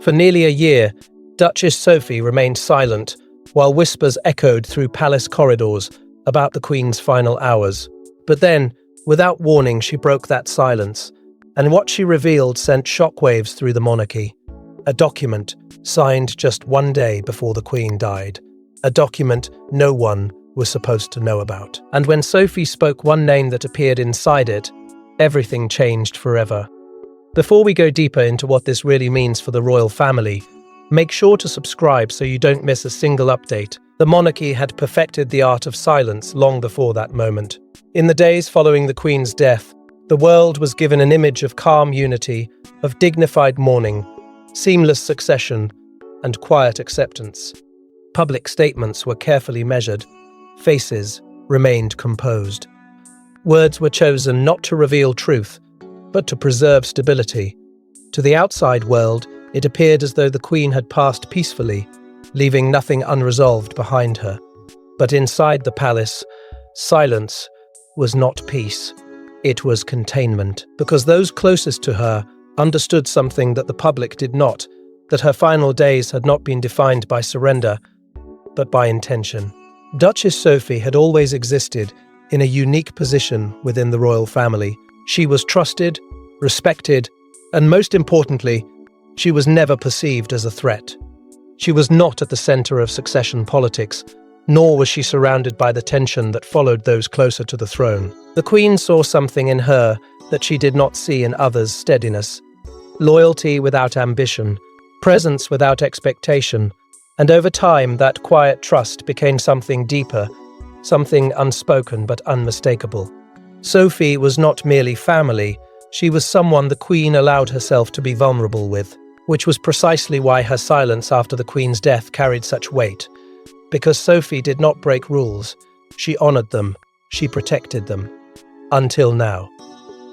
For nearly a year, Duchess Sophie remained silent, while whispers echoed through palace corridors about the Queen's final hours. But then, without warning, she broke that silence, and what she revealed sent shockwaves through the monarchy. A document signed just one day before the Queen died. A document no one was supposed to know about. And when Sophie spoke one name that appeared inside it, everything changed forever. Before we go deeper into what this really means for the royal family, make sure to subscribe so you don't miss a single update. The monarchy had perfected the art of silence long before that moment. In the days following the Queen's death, the world was given an image of calm unity, of dignified mourning, seamless succession, and quiet acceptance. Public statements were carefully measured. Faces remained composed. Words were chosen not to reveal truth, but to preserve stability. To the outside world, it appeared as though the Queen had passed peacefully, leaving nothing unresolved behind her. But inside the palace, silence was not peace. It was containment, because those closest to her understood something that the public did not, that her final days had not been defined by surrender, but by intention. Duchess Sophie had always existed in a unique position within the royal family. She was trusted, respected, and most importantly, she was never perceived as a threat. She was not at the center of succession politics, nor was she surrounded by the tension that followed those closer to the throne. The Queen saw something in her that she did not see in others: steadiness, loyalty without ambition, presence without expectation, and over time that quiet trust became something deeper, something unspoken but unmistakable. Sophie was not merely family, she was someone the Queen allowed herself to be vulnerable with, which was precisely why her silence after the Queen's death carried such weight. Because Sophie did not break rules, she honored them, she protected them. Until now.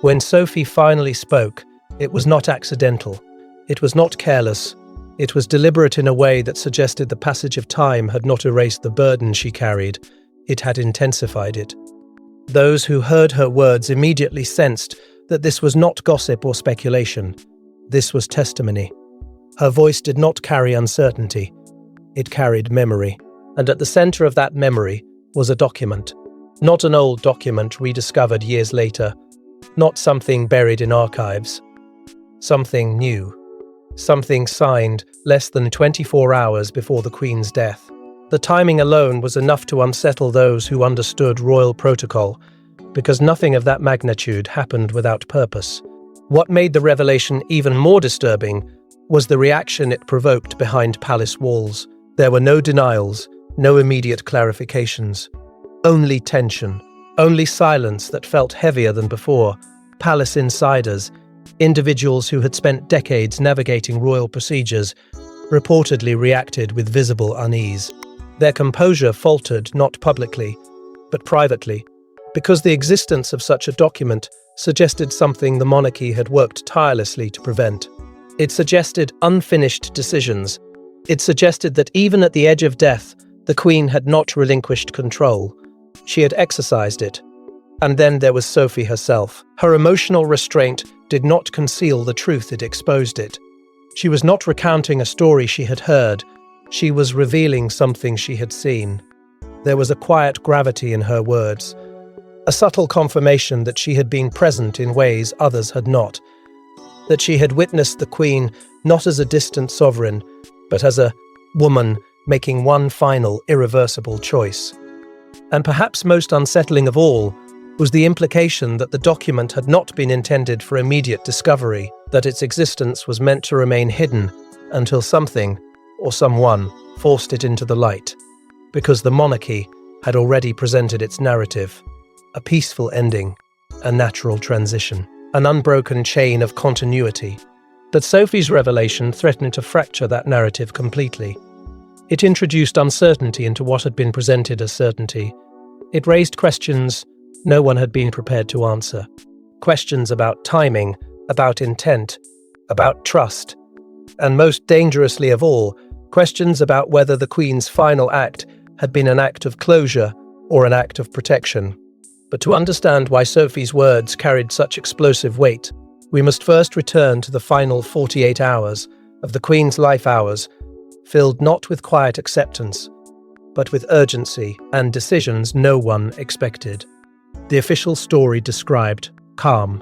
When Sophie finally spoke, it was not accidental, it was not careless, it was deliberate in a way that suggested the passage of time had not erased the burden she carried, it had intensified it. Those who heard her words immediately sensed that this was not gossip or speculation, this was testimony. Her voice did not carry uncertainty, it carried memory. And at the center of that memory was a document. Not an old document rediscovered years later, not something buried in archives. Something new. Something signed less than 24 hours before the Queen's death. The timing alone was enough to unsettle those who understood royal protocol, because nothing of that magnitude happened without purpose. What made the revelation even more disturbing was the reaction it provoked behind palace walls. There were no denials, no immediate clarifications. Only tension, only silence that felt heavier than before. Palace insiders, individuals who had spent decades navigating royal procedures, reportedly reacted with visible unease. Their composure faltered not publicly, but privately, because the existence of such a document suggested something the monarchy had worked tirelessly to prevent. It suggested unfinished decisions. It suggested that even at the edge of death, the Queen had not relinquished control. She had exercised it. And then there was Sophie herself. Her emotional restraint did not conceal the truth, it exposed it. She was not recounting a story she had heard. She was revealing something she had seen. There was a quiet gravity in her words, a subtle confirmation that she had been present in ways others had not, that she had witnessed the Queen not as a distant sovereign, but as a woman making one final, irreversible choice. And perhaps most unsettling of all was the implication that the document had not been intended for immediate discovery, that its existence was meant to remain hidden until something, or someone, forced it into the light, because the monarchy had already presented its narrative, a peaceful ending, a natural transition, an unbroken chain of continuity. But Sophie's revelation threatened to fracture that narrative completely. It introduced uncertainty into what had been presented as certainty. It raised questions no one had been prepared to answer. Questions about timing, about intent, about trust, and most dangerously of all, questions about whether the Queen's final act had been an act of closure or an act of protection. But to understand why Sophie's words carried such explosive weight, we must first return to the final 48 hours, of the Queen's life hours, filled not with quiet acceptance, but with urgency and decisions no one expected. The official story described calm,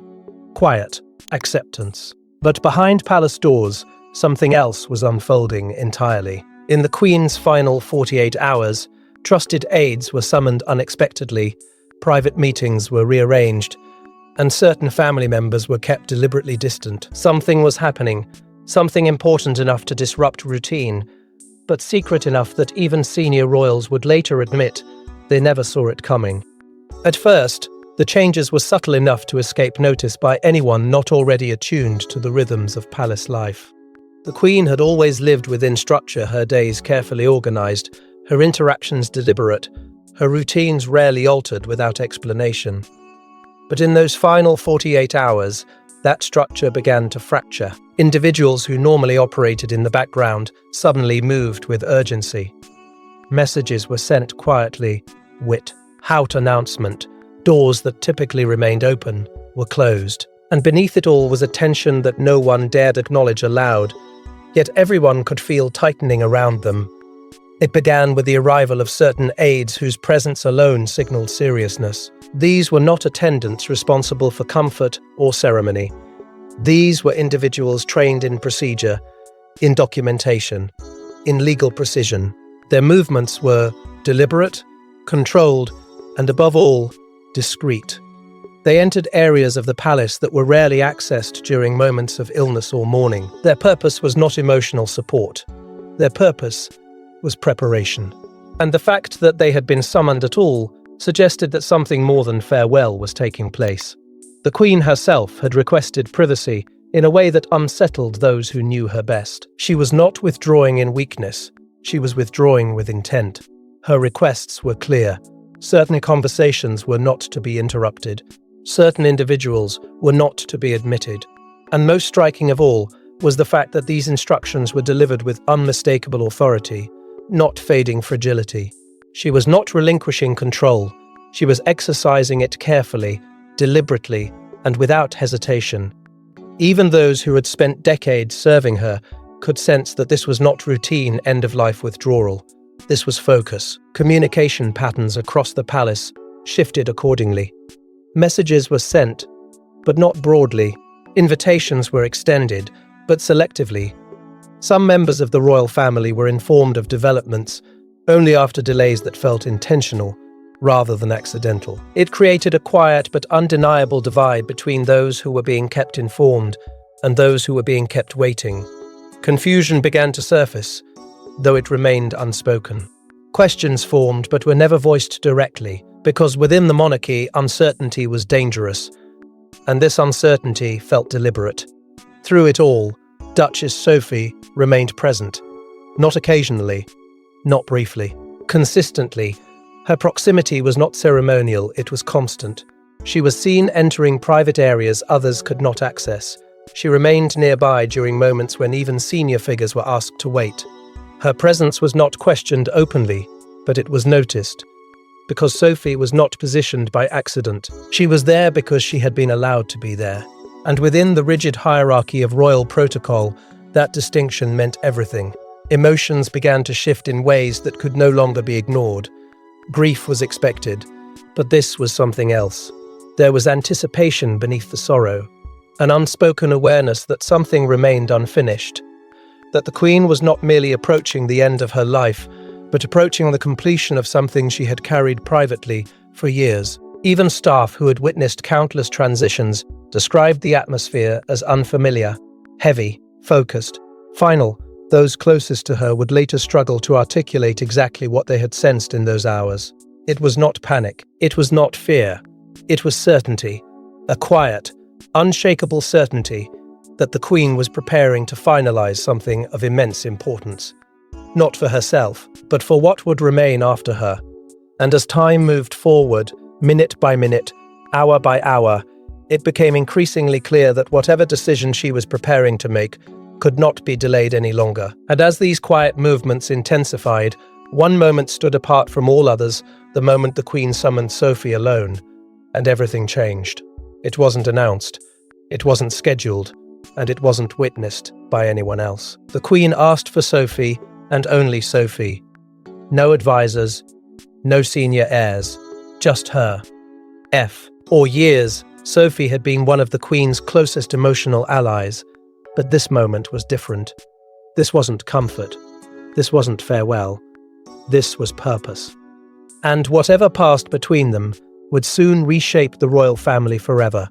quiet acceptance. But behind palace doors, something else was unfolding entirely. In the Queen's final 48 hours, trusted aides were summoned unexpectedly, private meetings were rearranged, and certain family members were kept deliberately distant. Something was happening, something important enough to disrupt routine, but secret enough that even senior royals would later admit they never saw it coming. At first, the changes were subtle enough to escape notice by anyone not already attuned to the rhythms of palace life. The Queen had always lived within structure, her days carefully organized, her interactions deliberate, her routines rarely altered without explanation. But in those final 48 hours, that structure began to fracture. Individuals who normally operated in the background suddenly moved with urgency. Messages were sent quietly, without announcement. Doors that typically remained open were closed. And beneath it all was a tension that no one dared acknowledge aloud, yet everyone could feel tightening around them. It began with the arrival of certain aides whose presence alone signaled seriousness. These were not attendants responsible for comfort or ceremony. These were individuals trained in procedure, in documentation, in legal precision. Their movements were deliberate, controlled, and above all, discreet. They entered areas of the palace that were rarely accessed during moments of illness or mourning. Their purpose was not emotional support. Their purpose was preparation. And the fact that they had been summoned at all suggested that something more than farewell was taking place. The Queen herself had requested privacy in a way that unsettled those who knew her best. She was not withdrawing in weakness. She was withdrawing with intent. Her requests were clear. Certain conversations were not to be interrupted. Certain individuals were not to be admitted. And most striking of all was the fact that these instructions were delivered with unmistakable authority, not fading fragility. She was not relinquishing control. She was exercising it carefully, deliberately, and without hesitation. Even those who had spent decades serving her could sense that this was not routine end-of-life withdrawal. This was focus. Communication patterns across the palace shifted accordingly. Messages were sent, but not broadly. Invitations were extended, but selectively. Some members of the royal family were informed of developments only after delays that felt intentional rather than accidental. It created a quiet but undeniable divide between those who were being kept informed and those who were being kept waiting. Confusion began to surface, though it remained unspoken. Questions formed but were never voiced directly, because within the monarchy, uncertainty was dangerous, and this uncertainty felt deliberate. Through it all, Duchess Sophie remained present, not occasionally, not briefly, consistently. Her proximity was not ceremonial, it was constant. She was seen entering private areas others could not access. She remained nearby during moments when even senior figures were asked to wait. Her presence was not questioned openly, but it was noticed. Because Sophie was not positioned by accident. She was there because she had been allowed to be there. And within the rigid hierarchy of royal protocol, that distinction meant everything. Emotions began to shift in ways that could no longer be ignored. Grief was expected, but this was something else. There was anticipation beneath the sorrow, an unspoken awareness that something remained unfinished, that the Queen was not merely approaching the end of her life, but approaching the completion of something she had carried privately for years. Even staff who had witnessed countless transitions described the atmosphere as unfamiliar, heavy, focused, final. Those closest to her would later struggle to articulate exactly what they had sensed in those hours. It was not panic. It was not fear. It was certainty. A quiet, unshakable certainty that the Queen was preparing to finalize something of immense importance. Not for herself, but for what would remain after her. And as time moved forward, minute by minute, hour by hour, it became increasingly clear that whatever decision she was preparing to make could not be delayed any longer. And as these quiet movements intensified, one moment stood apart from all others, the moment the Queen summoned Sophie alone, and everything changed. It wasn't announced. It wasn't scheduled. and it wasn't witnessed by anyone else. The Queen asked for Sophie, and only Sophie. No advisors, no senior heirs, just her. For years, Sophie had been one of the Queen's closest emotional allies, but this moment was different. This wasn't comfort. This wasn't farewell. This was purpose. And whatever passed between them would soon reshape the royal family forever.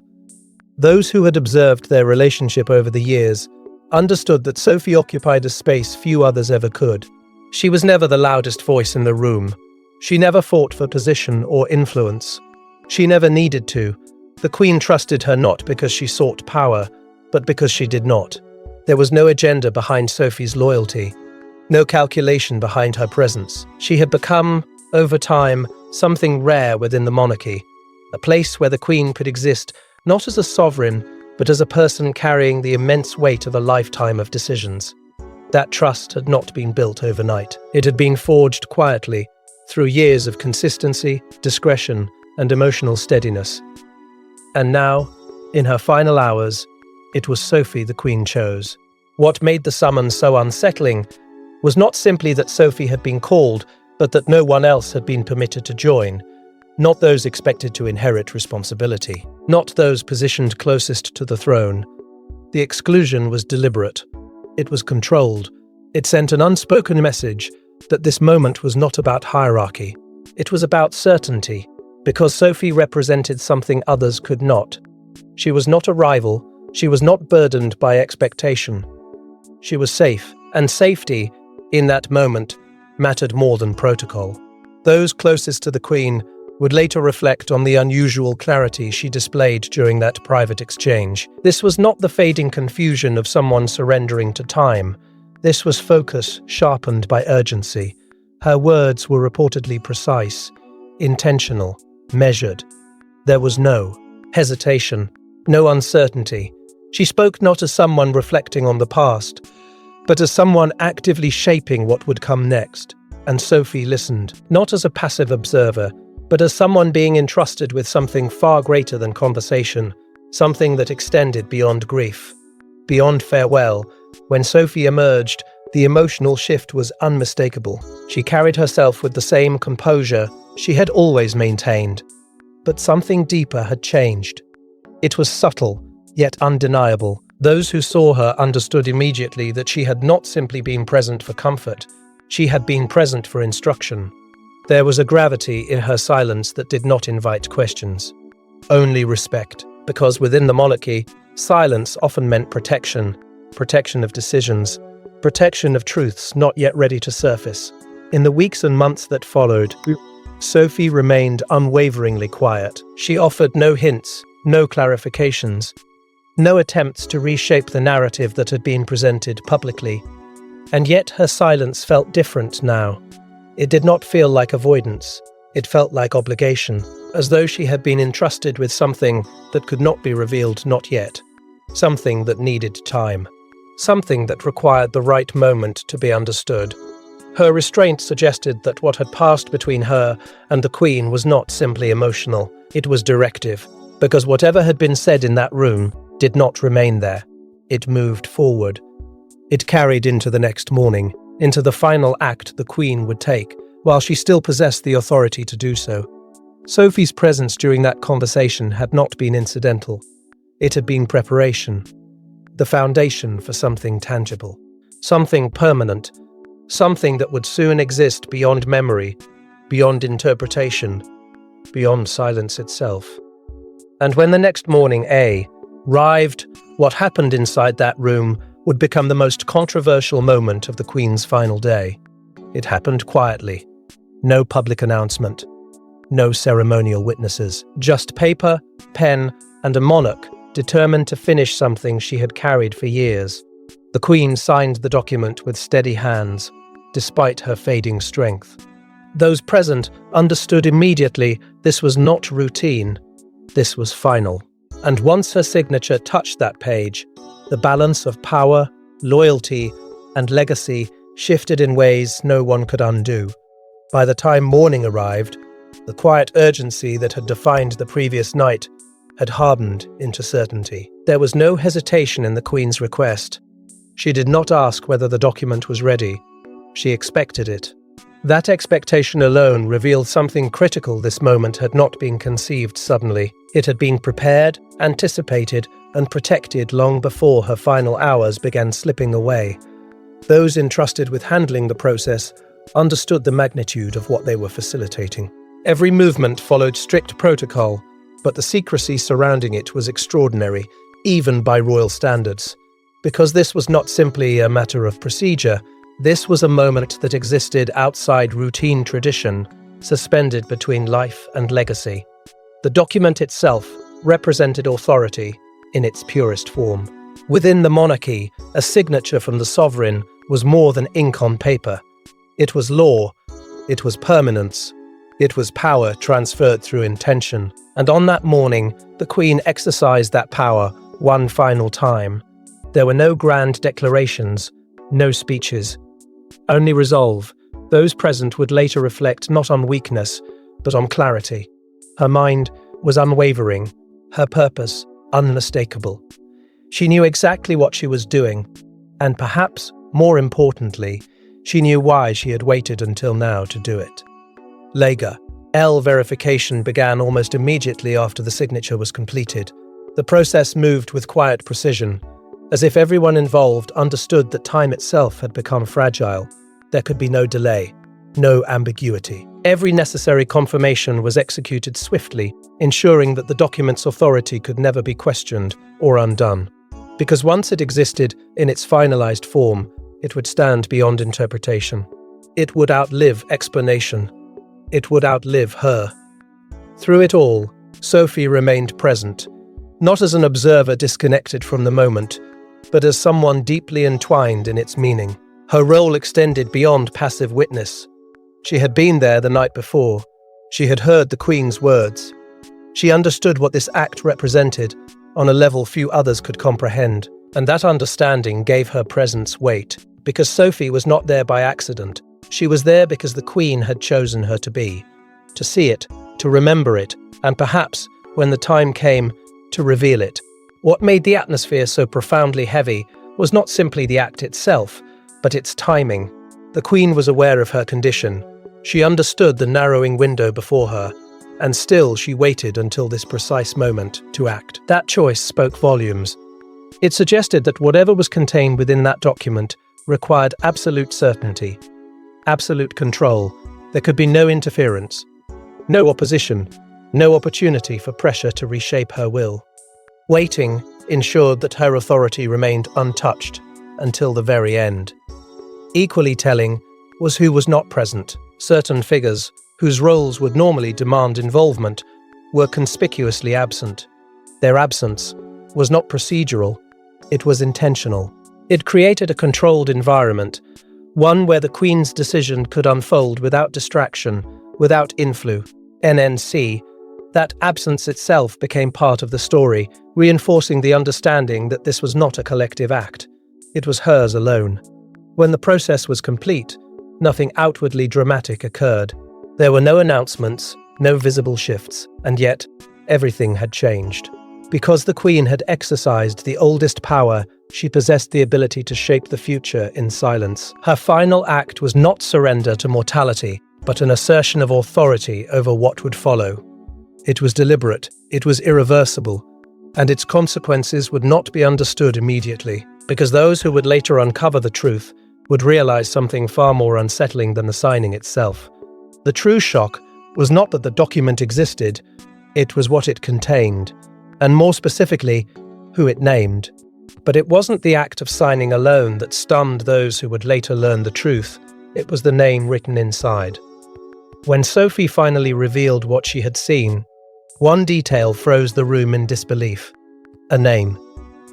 Those who had observed their relationship over the years understood that Sophie occupied a space few others ever could. She was never the loudest voice in the room. She never fought for position or influence. She never needed to. The Queen trusted her not because she sought power, but because she did not. There was no agenda behind Sophie's loyalty, no calculation behind her presence. She had become, over time, something rare within the monarchy, a place where the Queen could exist not as a sovereign, but as a person carrying the immense weight of a lifetime of decisions. That trust had not been built overnight. It had been forged quietly, through years of consistency, discretion, and emotional steadiness. And now, in her final hours, it was Sophie the Queen chose. What made the summons so unsettling was not simply that Sophie had been called, but that no one else had been permitted to join. Not those expected to inherit responsibility, not those positioned closest to the throne. The exclusion was deliberate. It was controlled. It sent an unspoken message that this moment was not about hierarchy. It was about certainty, because Sophie represented something others could not. She was not a rival. She was not burdened by expectation. She was safe, and safety, in that moment, mattered more than protocol. Those closest to the Queen would later reflect on the unusual clarity she displayed during that private exchange. This was not the fading confusion of someone surrendering to time. This was focus sharpened by urgency. Her words were reportedly precise, intentional, measured. There was no hesitation, no uncertainty. She spoke not as someone reflecting on the past, but as someone actively shaping what would come next. And Sophie listened, not as a passive observer, but as someone being entrusted with something far greater than conversation, something that extended beyond grief, beyond farewell. When Sophie emerged, the emotional shift was unmistakable. She carried herself with the same composure she had always maintained. But something deeper had changed. It was subtle, yet undeniable. Those who saw her understood immediately that she had not simply been present for comfort. She had been present for instruction. There was a gravity in her silence that did not invite questions, only respect, because within the monarchy, silence often meant protection, protection of decisions, protection of truths not yet ready to surface. In the weeks and months that followed, Sophie remained unwaveringly quiet. She offered no hints, no clarifications, no attempts to reshape the narrative that had been presented publicly. And yet her silence felt different now. It did not feel like avoidance. It felt like obligation, as though she had been entrusted with something that could not be revealed not yet, something that needed time, something that required the right moment to be understood. Her restraint suggested that what had passed between her and the Queen was not simply emotional, it was directive, because whatever had been said in that room did not remain there. It moved forward. It carried into the next morning, into the final act the Queen would take, while she still possessed the authority to do so. Sophie's presence during that conversation had not been incidental. It had been preparation, the foundation for something tangible, something permanent, something that would soon exist beyond memory, beyond interpretation, beyond silence itself. And when the next morning arrived, what happened inside that room would become the most controversial moment of the Queen's final day. It happened quietly. No public announcement. No ceremonial witnesses. Just paper, pen, and a monarch determined to finish something she had carried for years. The Queen signed the document with steady hands, despite her fading strength. Those present understood immediately this was not routine. This was final. And once her signature touched that page, the balance of power, loyalty, and legacy shifted in ways no one could undo. By the time morning arrived, the quiet urgency that had defined the previous night had hardened into certainty. There was no hesitation in the Queen's request. She did not ask whether the document was ready. She expected it. That expectation alone revealed something critical. This moment had not been conceived suddenly. It had been prepared, anticipated, and protected long before her final hours began slipping away. Those entrusted with handling the process understood the magnitude of what they were facilitating. Every movement followed strict protocol, but the secrecy surrounding it was extraordinary, even by royal standards. Because this was not simply a matter of procedure, this was a moment that existed outside routine tradition, suspended between life and legacy. The document itself represented authority in its purest form. Within the monarchy, a signature from the sovereign was more than ink on paper. It was law, it was permanence, it was power transferred through intention. And on that morning, the Queen exercised that power one final time. There were no grand declarations, no speeches, only resolve. Those present would later reflect not on weakness, but on clarity. Her mind was unwavering, her purpose unmistakable. She knew exactly what she was doing, and perhaps, more importantly, she knew why she had waited until now to do it. Lega. L verification began almost immediately after the signature was completed. The process moved with quiet precision, as if everyone involved understood that time itself had become fragile. There could be no delay, no ambiguity. Every necessary confirmation was executed swiftly, ensuring that the document's authority could never be questioned or undone. Because once it existed in its finalized form, it would stand beyond interpretation. It would outlive explanation. It would outlive her. Through it all, Sophie remained present, not as an observer disconnected from the moment, but as someone deeply entwined in its meaning. Her role extended beyond passive witness. She had been there the night before. She had heard the Queen's words. She understood what this act represented on a level few others could comprehend, and that understanding gave her presence weight. Because Sophie was not there by accident. She was there because the Queen had chosen her to be, to see it, to remember it, and perhaps, when the time came, to reveal it. What made the atmosphere so profoundly heavy was not simply the act itself, but its timing. The Queen was aware of her condition. She understood the narrowing window before her, and still she waited until this precise moment to act. That choice spoke volumes. It suggested that whatever was contained within that document required absolute certainty, absolute control. There could be no interference, no opposition, no opportunity for pressure to reshape her will. Waiting ensured that her authority remained untouched until the very end. Equally telling was who was not present. Certain figures, whose roles would normally demand involvement, were conspicuously absent. Their absence was not procedural, it was intentional. It created a controlled environment, one where the Queen's decision could unfold without distraction, without influence. NNC, that absence itself became part of the story, reinforcing the understanding that this was not a collective act. It was hers alone. When the process was complete, nothing outwardly dramatic occurred. There were no announcements, no visible shifts, and yet everything had changed. Because the Queen had exercised the oldest power, she possessed the ability to shape the future in silence. Her final act was not surrender to mortality, but an assertion of authority over what would follow. It was deliberate, it was irreversible, and its consequences would not be understood immediately, because those who would later uncover the truth would realize something far more unsettling than the signing itself. The true shock was not that the document existed, it was what it contained, and more specifically, who it named. But it wasn't the act of signing alone that stunned those who would later learn the truth, it was the name written inside. When Sophie finally revealed what she had seen, one detail froze the room in disbelief. A name.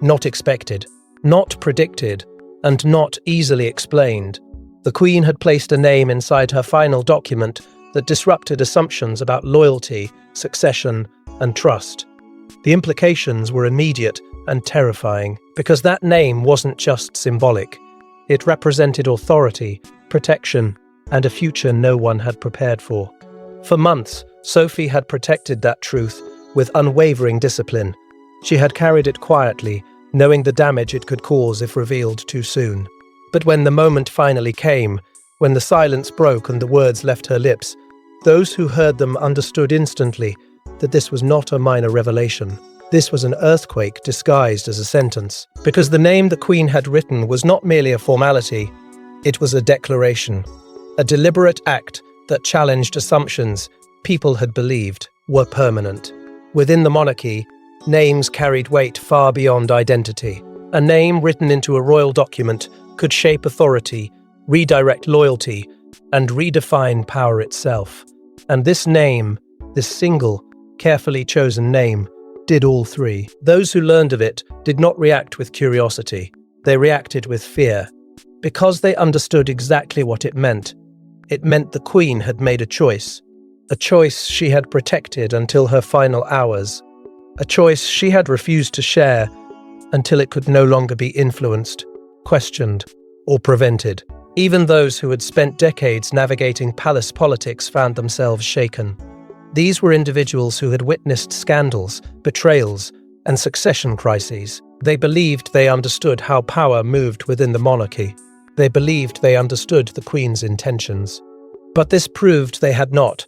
Not expected, not predicted, and not easily explained. The Queen had placed a name inside her final document that disrupted assumptions about loyalty, succession, and trust. The implications were immediate and terrifying, because that name wasn't just symbolic. It represented authority, protection, and a future no one had prepared for. For months, Sophie had protected that truth, with unwavering discipline. She had carried it quietly, knowing the damage it could cause if revealed too soon. But when the moment finally came, when the silence broke and the words left her lips, those who heard them understood instantly that this was not a minor revelation. This was an earthquake disguised as a sentence, because the name the Queen had written was not merely a formality, it was a declaration, a deliberate act that challenged assumptions people had believed were permanent. Within the monarchy, names carried weight far beyond identity. A name written into a royal document could shape authority, redirect loyalty, and redefine power itself. And this name, this single, carefully chosen name, did all three. Those who learned of it did not react with curiosity. They reacted with fear, because they understood exactly what it meant. It meant the Queen had made a choice she had protected until her final hours, a choice she had refused to share until it could no longer be influenced, questioned, or prevented. Even those who had spent decades navigating palace politics found themselves shaken. These were individuals who had witnessed scandals, betrayals, and succession crises. They believed they understood how power moved within the monarchy. They believed they understood the Queen's intentions. But this proved they had not.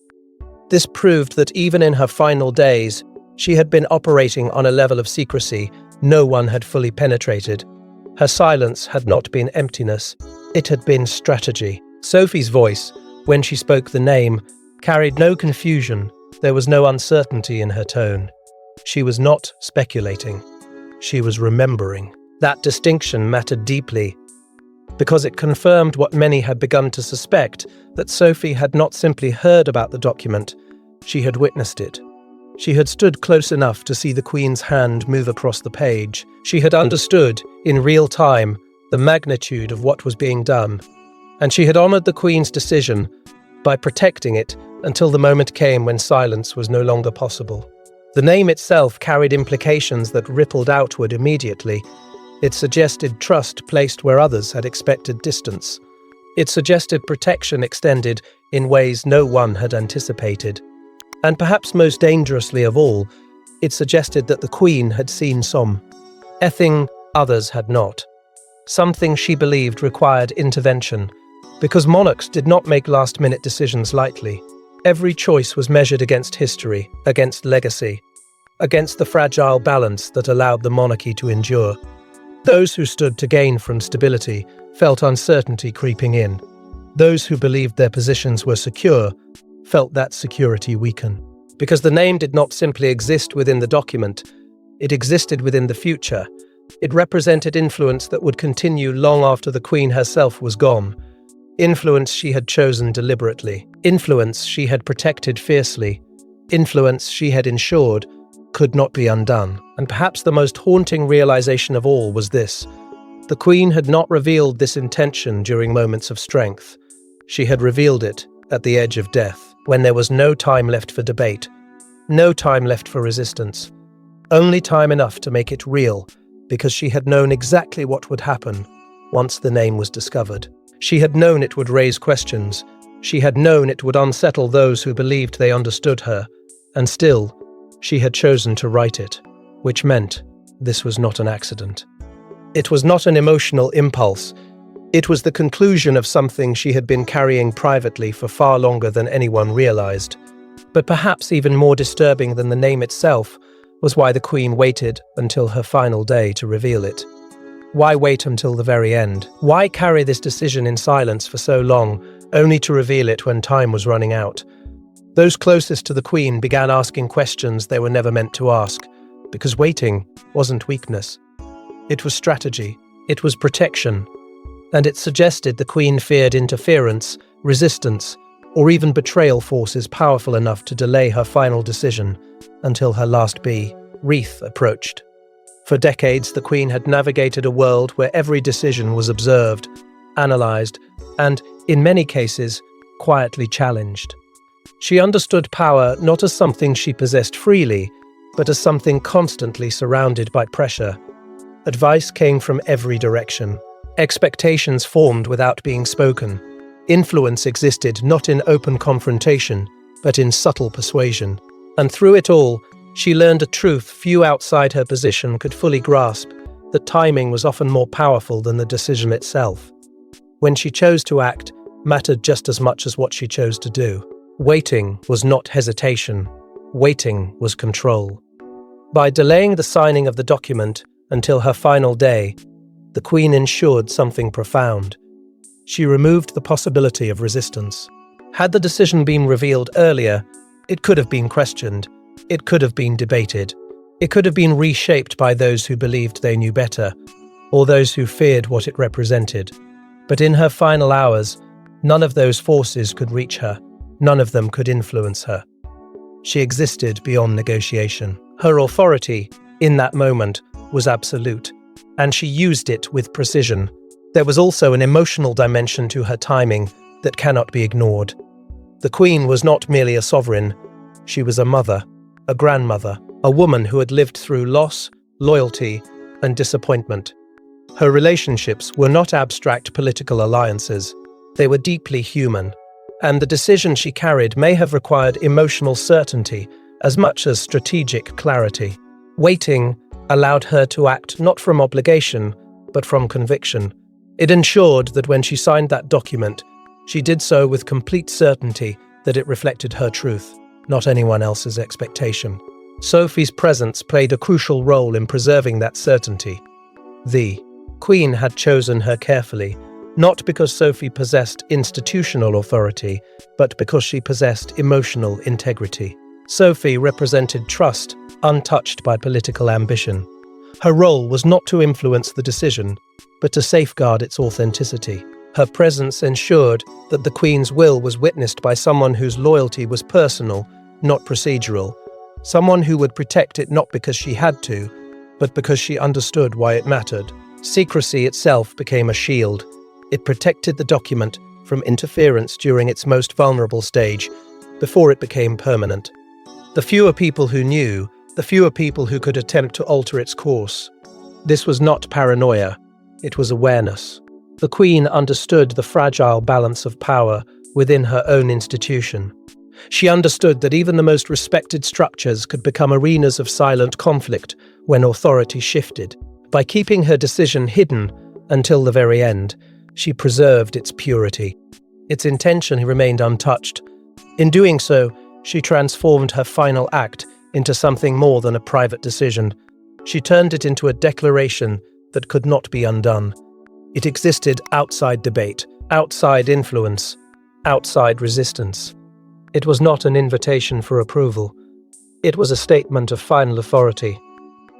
This proved that even in her final days, she had been operating on a level of secrecy no one had fully penetrated. Her silence had not been emptiness, it had been strategy. Sophie's voice, when she spoke the name, carried no confusion. There was no uncertainty in her tone. She was not speculating. She was remembering. That distinction mattered deeply, because it confirmed what many had begun to suspect, that Sophie had not simply heard about the document, she had witnessed it. She had stood close enough to see the Queen's hand move across the page. She had understood, in real time, the magnitude of what was being done, and she had honoured the Queen's decision by protecting it until the moment came when silence was no longer possible. The name itself carried implications that rippled outward immediately. It suggested trust placed where others had expected distance. It suggested protection extended in ways no one had anticipated. And perhaps most dangerously of all, it suggested that the Queen had seen something others had not. Something she believed required intervention, because monarchs did not make last-minute decisions lightly. Every choice was measured against history, against legacy, against the fragile balance that allowed the monarchy to endure. Those who stood to gain from stability felt uncertainty creeping in. Those who believed their positions were secure felt that security weaken. Because the name did not simply exist within the document, it existed within the future. It represented influence that would continue long after the Queen herself was gone. Influence she had chosen deliberately. Influence she had protected fiercely. Influence she had ensured could not be undone. And perhaps the most haunting realization of all was this: the Queen had not revealed this intention during moments of strength. She had revealed it at the edge of death, when there was no time left for debate, no time left for resistance, only time enough to make it real, because she had known exactly what would happen once the name was discovered. She had known it would raise questions. She had known it would unsettle those who believed they understood her, and still, she had chosen to write it, which meant this was not an accident. It was not an emotional impulse. It was the conclusion of something she had been carrying privately for far longer than anyone realized. But perhaps even more disturbing than the name itself was why the Queen waited until her final day to reveal it. Why wait until the very end? Why carry this decision in silence for so long, only to reveal it when time was running out? Those closest to the Queen began asking questions they were never meant to ask, because waiting wasn't weakness. It was strategy. It was protection. And it suggested the Queen feared interference, resistance, or even betrayal forces powerful enough to delay her final decision until her last wreath approached. For decades, the Queen had navigated a world where every decision was observed, analysed, and, in many cases, quietly challenged. She understood power not as something she possessed freely, but as something constantly surrounded by pressure. Advice came from every direction. Expectations formed without being spoken. Influence existed not in open confrontation, but in subtle persuasion. And through it all, She learned a truth few outside her position could fully grasp, that timing was often more powerful than the decision itself. When she chose to act, mattered just as much as what she chose to do. Waiting was not hesitation. Waiting was control. By delaying the signing of the document until her final day, the Queen ensured something profound. She removed the possibility of resistance. Had the decision been revealed earlier, it could have been questioned. It could have been debated. It could have been reshaped by those who believed they knew better, or those who feared what it represented. But in her final hours, none of those forces could reach her. None of them could influence her. She existed beyond negotiation. Her authority, in that moment, was absolute, and she used it with precision. There was also an emotional dimension to her timing that cannot be ignored. The Queen was not merely a sovereign. She was a mother, a grandmother, a woman who had lived through loss, loyalty, and disappointment. Her relationships were not abstract political alliances. They were deeply human, and the decision she carried may have required emotional certainty as much as strategic clarity. Waiting allowed her to act not from obligation, but from conviction. It ensured that when she signed that document, she did so with complete certainty that it reflected her truth, not anyone else's expectation. Sophie's presence played a crucial role in preserving that certainty. The Queen had chosen her carefully, not because Sophie possessed institutional authority, but because she possessed emotional integrity. Sophie represented trust, untouched by political ambition. Her role was not to influence the decision, but to safeguard its authenticity. Her presence ensured that the Queen's will was witnessed by someone whose loyalty was personal, not procedural. Someone who would protect it not because she had to, but because she understood why it mattered. Secrecy itself became a shield. It protected the document from interference during its most vulnerable stage, before it became permanent. The fewer people who knew, the fewer people who could attempt to alter its course. This was not paranoia, it was awareness. The Queen understood the fragile balance of power within her own institution. She understood that even the most respected structures could become arenas of silent conflict when authority shifted. By keeping her decision hidden until the very end, she preserved its purity. Its intention remained untouched. In doing so, she transformed her final act into something more than a private decision. She turned it into a declaration that could not be undone. It existed outside debate, outside influence, outside resistance. It was not an invitation for approval. It was a statement of final authority.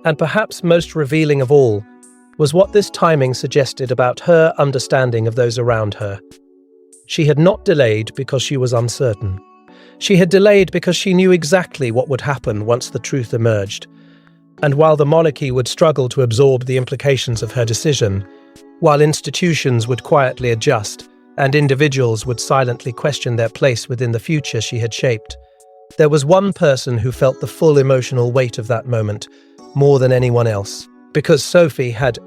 And perhaps most revealing of all was what this timing suggested about her understanding of those around her. She had not delayed because she was uncertain. She had delayed because she knew exactly what would happen once the truth emerged. And while the monarchy would struggle to absorb the implications of her decision, while institutions would quietly adjust and individuals would silently question their place within the future she had shaped, there was one person who felt the full emotional weight of that moment more than anyone else. Because Sophie had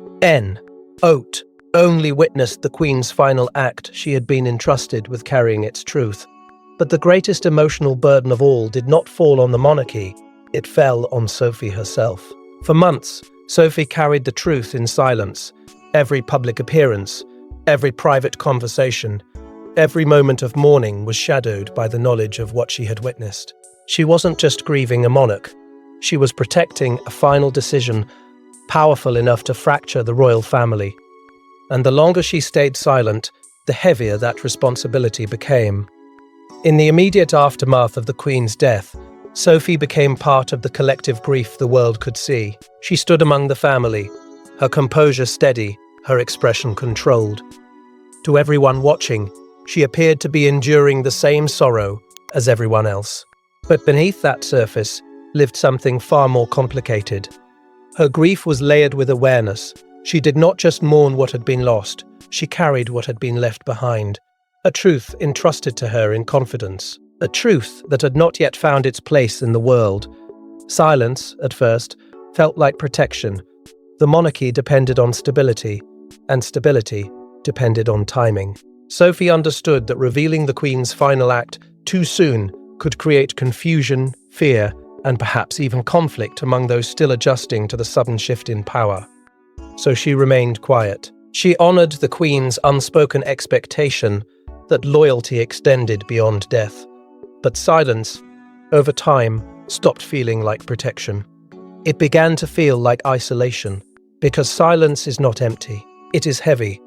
only witnessed the Queen's final act, she had been entrusted with carrying its truth. But the greatest emotional burden of all did not fall on the monarchy, it fell on Sophie herself. For months, Sophie carried the truth in silence. Every public appearance, every private conversation, every moment of mourning was shadowed by the knowledge of what she had witnessed. She wasn't just grieving a monarch, she was protecting a final decision powerful enough to fracture the royal family. And the longer she stayed silent, the heavier that responsibility became. In the immediate aftermath of the Queen's death, Sophie became part of the collective grief the world could see. She stood among the family, her composure steady, her expression controlled. To everyone watching, she appeared to be enduring the same sorrow as everyone else. But beneath that surface lived something far more complicated. Her grief was layered with awareness. She did not just mourn what had been lost, she carried what had been left behind. A truth entrusted to her in confidence. A truth that had not yet found its place in the world. Silence, at first, felt like protection. The monarchy depended on stability, and stability depended on timing. Sophie understood that revealing the Queen's final act too soon could create confusion, fear, and perhaps even conflict among those still adjusting to the sudden shift in power. So she remained quiet. She honored the Queen's unspoken expectation that loyalty extended beyond death. But silence, over time, stopped feeling like protection. It began to feel like isolation, because silence is not empty. It is heavy.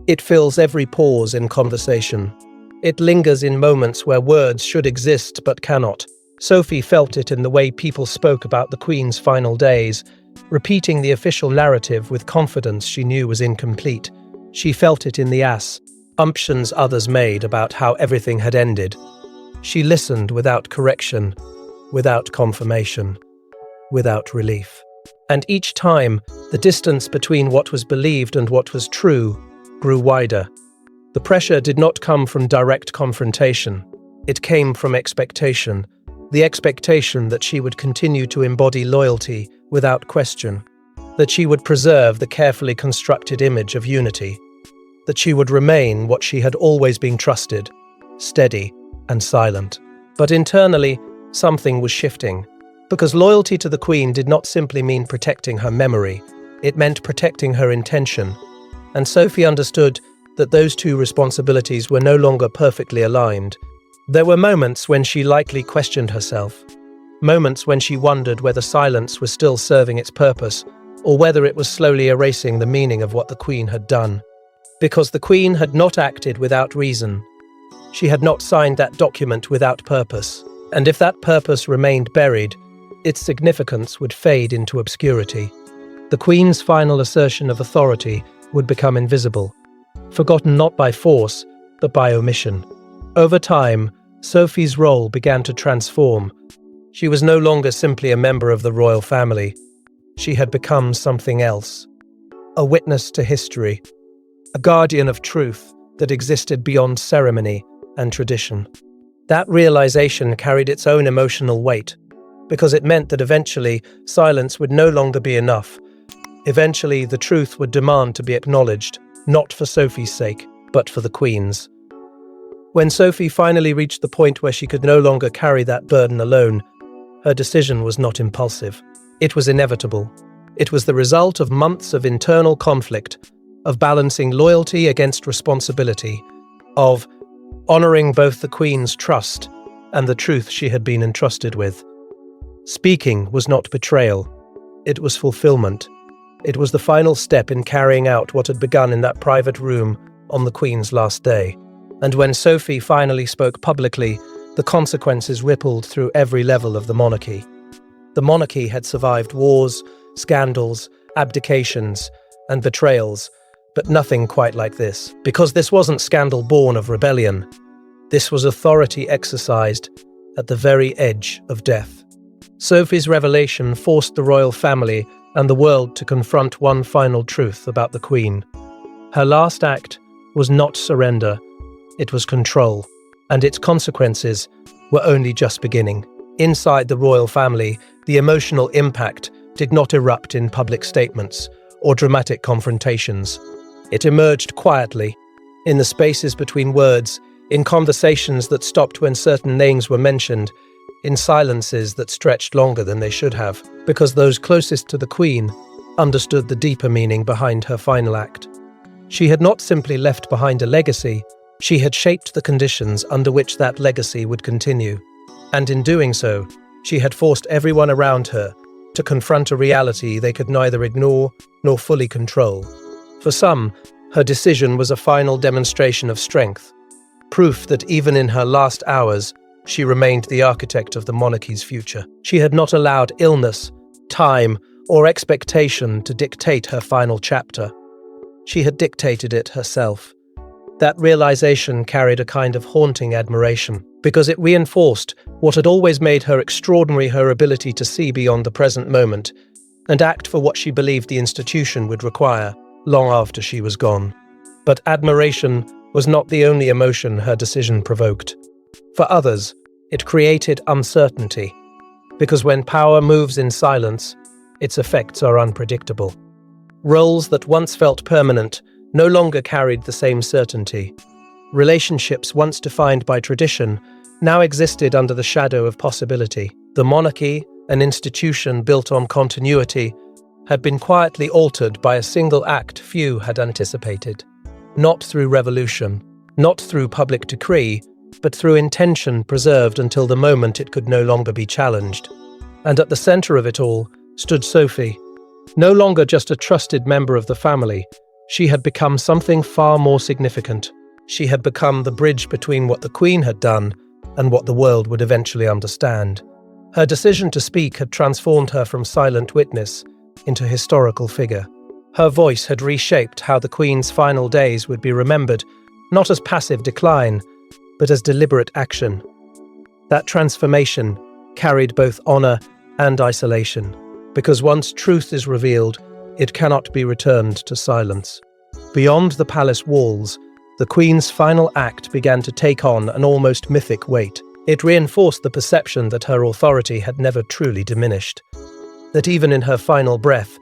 It fills every pause in conversation. It lingers in moments where words should exist but cannot. Sophie felt it in the way people spoke about the Queen's final days, repeating the official narrative with confidence she knew was incomplete. She felt it in the assumptions others made about how everything had ended. She listened without correction, without confirmation, without relief. And each time, the distance between what was believed and what was true grew wider. The pressure did not come from direct confrontation. It came from expectation. The expectation that she would continue to embody loyalty without question, that she would preserve the carefully constructed image of unity, that she would remain what she had always been trusted, steady and silent. But internally, something was shifting, because loyalty to the Queen did not simply mean protecting her memory, it meant protecting her intention. And Sophie understood that those two responsibilities were no longer perfectly aligned. There were moments when she likely questioned herself, moments when she wondered whether silence was still serving its purpose, or whether it was slowly erasing the meaning of what the Queen had done. Because the Queen had not acted without reason. She had not signed that document without purpose. And if that purpose remained buried, its significance would fade into obscurity. The Queen's final assertion of authority would become invisible, forgotten not by force, but by omission. Over time, Sophie's role began to transform. She was no longer simply a member of the royal family. She had become something else. A witness to history, a guardian of truth that existed beyond ceremony and tradition. That realization carried its own emotional weight, because it meant that eventually silence would no longer be enough. Eventually, the truth would demand to be acknowledged, not for Sophie's sake, but for the Queen's. When Sophie finally reached the point where she could no longer carry that burden alone, her decision was not impulsive. It was inevitable. It was the result of months of internal conflict, of balancing loyalty against responsibility, of honoring both the Queen's trust and the truth she had been entrusted with. Speaking was not betrayal. It was fulfillment. It was the final step in carrying out what had begun in that private room on the Queen's last day. And when Sophie finally spoke publicly, the consequences rippled through every level of the monarchy. The monarchy had survived wars, scandals, abdications, and betrayals, but nothing quite like this. Because this wasn't scandal born of rebellion. This was authority exercised at the very edge of death. Sophie's revelation forced the royal family and the world to confront one final truth about the Queen. Her last act was not surrender, it was control, and its consequences were only just beginning. Inside the royal family, the emotional impact did not erupt in public statements or dramatic confrontations. It emerged quietly, in the spaces between words, in conversations that stopped when certain names were mentioned, in silences that stretched longer than they should have, because those closest to the Queen understood the deeper meaning behind her final act. She had not simply left behind a legacy, she had shaped the conditions under which that legacy would continue. And in doing so, she had forced everyone around her to confront a reality they could neither ignore nor fully control. For some, her decision was a final demonstration of strength, proof that even in her last hours, she remained the architect of the monarchy's future. She had not allowed illness, time, or expectation to dictate her final chapter. She had dictated it herself. That realization carried a kind of haunting admiration, because it reinforced what had always made her extraordinary: her ability to see beyond the present moment and act for what she believed the institution would require long after she was gone. But admiration was not the only emotion her decision provoked. For others, it created uncertainty, because when power moves in silence, its effects are unpredictable. Roles that once felt permanent no longer carried the same certainty. Relationships once defined by tradition now existed under the shadow of possibility. The monarchy, an institution built on continuity, had been quietly altered by a single act few had anticipated. Not through revolution, not through public decree, but through intention preserved until the moment it could no longer be challenged. And at the center of it all stood Sophie. No longer just a trusted member of the family, she had become something far more significant. She had become the bridge between what the Queen had done and what the world would eventually understand. Her decision to speak had transformed her from silent witness into historical figure. Her voice had reshaped how the Queen's final days would be remembered, not as passive decline, but as deliberate action. That transformation carried both honor and isolation, because once truth is revealed, it cannot be returned to silence. Beyond the palace walls, the Queen's final act began to take on an almost mythic weight. It reinforced the perception that her authority had never truly diminished, that even in her final breath,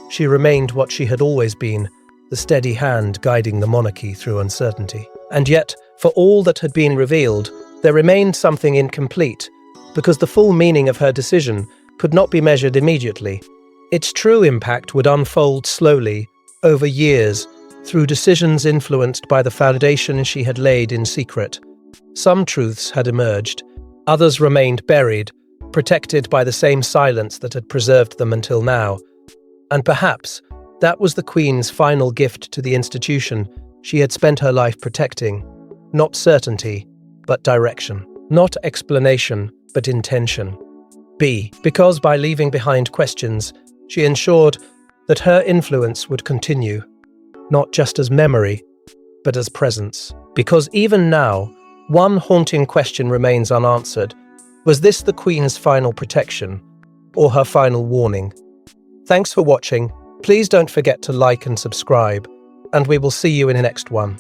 she remained what she had always been, the steady hand guiding the monarchy through uncertainty. And yet, for all that had been revealed, there remained something incomplete, because the full meaning of her decision could not be measured immediately. Its true impact would unfold slowly, over years, through decisions influenced by the foundation she had laid in secret. Some truths had emerged, others remained buried, protected by the same silence that had preserved them until now. And perhaps that was the Queen's final gift to the institution she had spent her life protecting. Not certainty, but direction. Not explanation, but intention. Because by leaving behind questions, she ensured that her influence would continue, not just as memory, but as presence. Because even now, one haunting question remains unanswered. Was this the Queen's final protection, or her final warning? Thanks for watching. Please don't forget to like and subscribe, and we will see you in the next one.